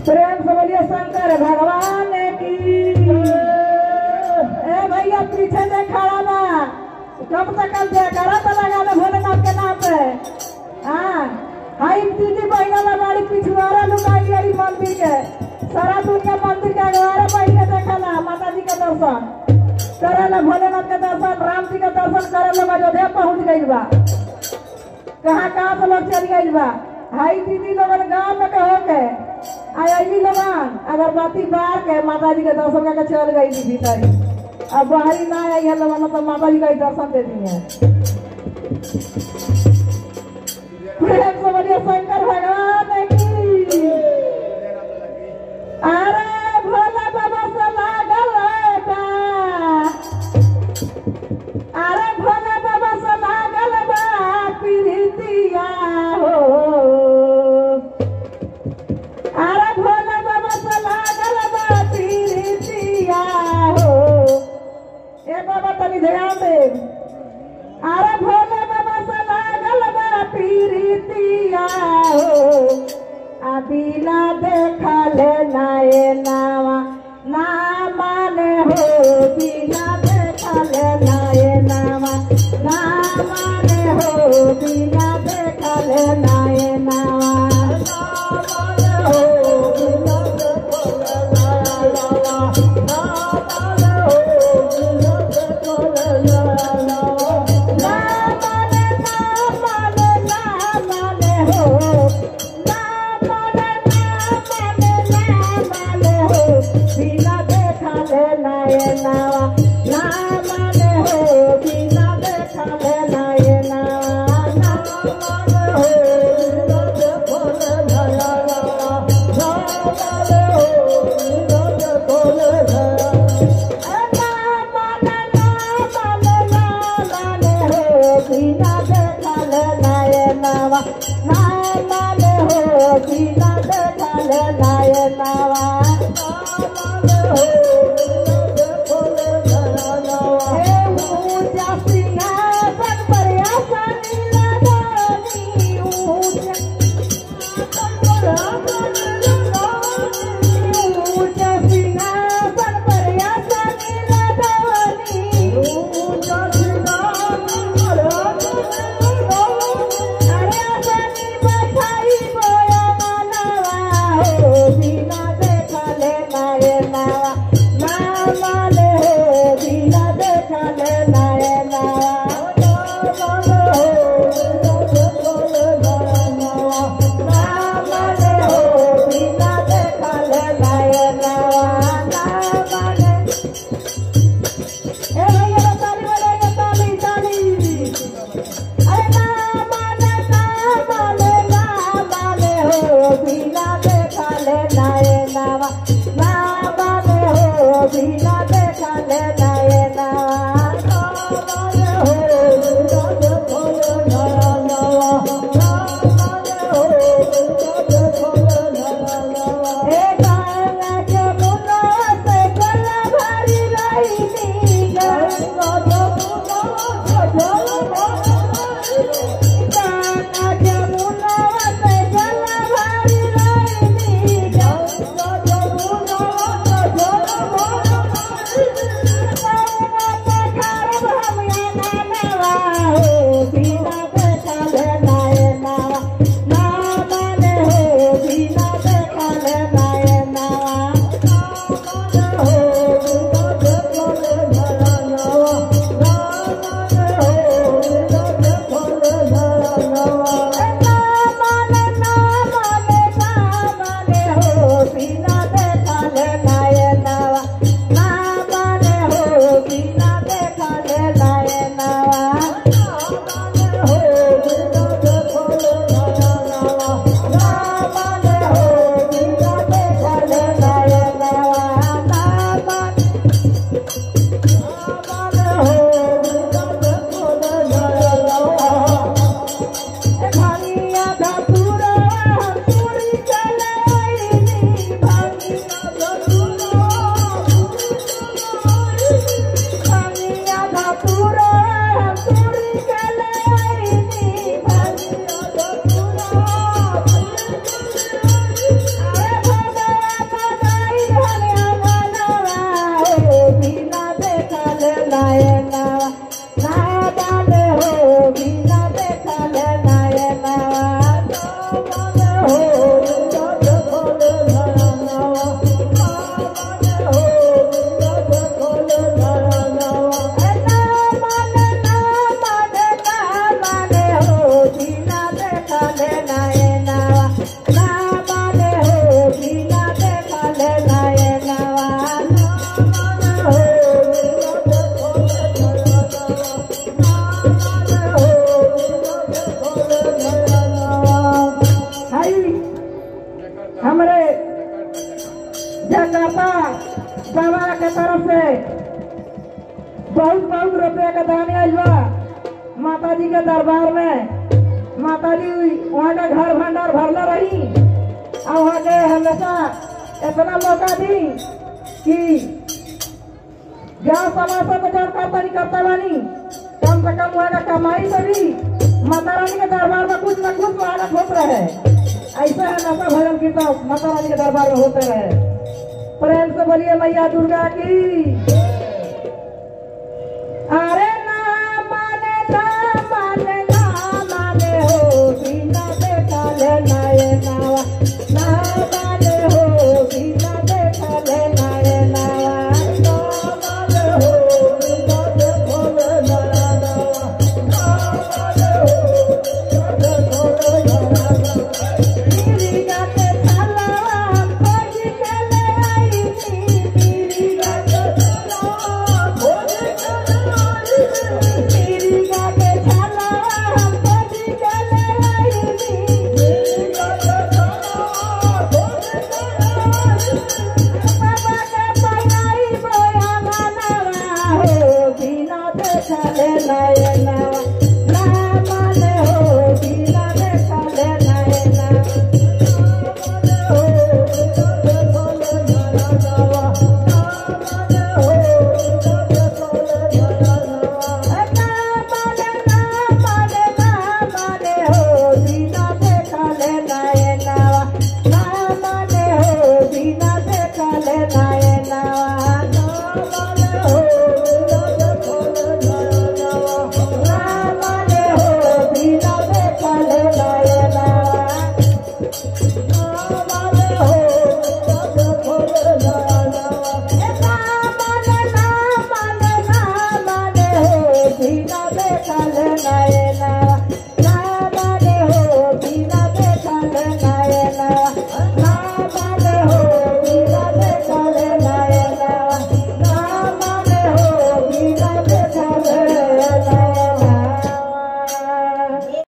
प्रेम से बोलिए शंकर भगवान की। ए भैया पीछे से खड़ा बा, कब तक जयकारा तो लगा ले भोलेनाथ के नाम पे। हाँ हाई दीदी बहना ला बाड़ी पिछुआरा लुकाई गई मंदिर के, सारा दुनिया मंदिर के अगवारा बैठ के देखला माता जी के दर्शन करेला, भोलेनाथ के दर्शन, राम जी के दर्शन करेला। अयोध्या पहुंच गई बा, कहाँ कहाँ से लोग चल गई बा। हाई दीदी लोगन गाँव में कहो के आई लोगन अगरबत्ती बार के माता जी के दर्शन करके चल गई थी भीतर। अब बाहरी ना आई है लोगन तो माता जी का ही दर्शन दे दी है। प्रेम से बोलिए शंकर भगवान की। अरे भोला बाबा से लागल बा, अरे भोला बाबा से लागल बा प्रीतिया हो। अरे भोला बाबा से लागल बा प्रीतिया हो। ए बाबा तनी ध्यान दे। अरे भोला बाबा से लागल बा प्रीतिया हो। बिना देखल नाये नावा ना माने हो, बिना देखल नाये नावा ना माने हो, बिना देखल नाये नावा ना माने हो, बिना देखल नाये नावा ना माने हो, बिना देखल नाये नावा ना माने हो, बिना देखल नाये नावा ना माने हो, बिना देखल नाये नावा ना माने हो, बिना देखल नाये नावा ना माने हो, बिना देखल ना माने हो, बिना देखल नाये नावा ना माने हो, बिना देखल नाये नावा। बाबा के तरफ से बहुत बहुत रुपये का दान आयल बा माता जी के दरबार में। माता जी वहाँ का घर भंडार भरला रही और वहाँ के हमेशा इतना मौका दी कि गाँव समाज से जब करता नहीं करता बानी कम से कम वहाँ का कमाई से भी माता रानी के दरबार में कुछ न कुछ स्वागत होता रहे। ऐसा है नशा भजन कीर्तन माता रानी के दरबार में होते रहे। प्रेम से बोलिए मैया दुर्गा की। अरे ना माने हो बिना देखा ले नाये नावा ना माने हो बिना देखा ले नाये नावा ना माने हो बिना देखा ले नाया नावा ना माने हो बिना देखा ले नाया नावा। मेरी गाते सालावा खोज के ले आई थी मेरी गाते सालावा खोज के ले आई थी मेरी गाते सालावा खोज के ले आई थी मेरी गाते सालावा खोज के ले आई थी। बाबा के पढ़ाई बोया मानवा हो बिना देखा ले नाये नावा ना माने हो बिना देखा ले नाये नावा बिना देखा ले नाये नावा ना माने हो बिना देखा ले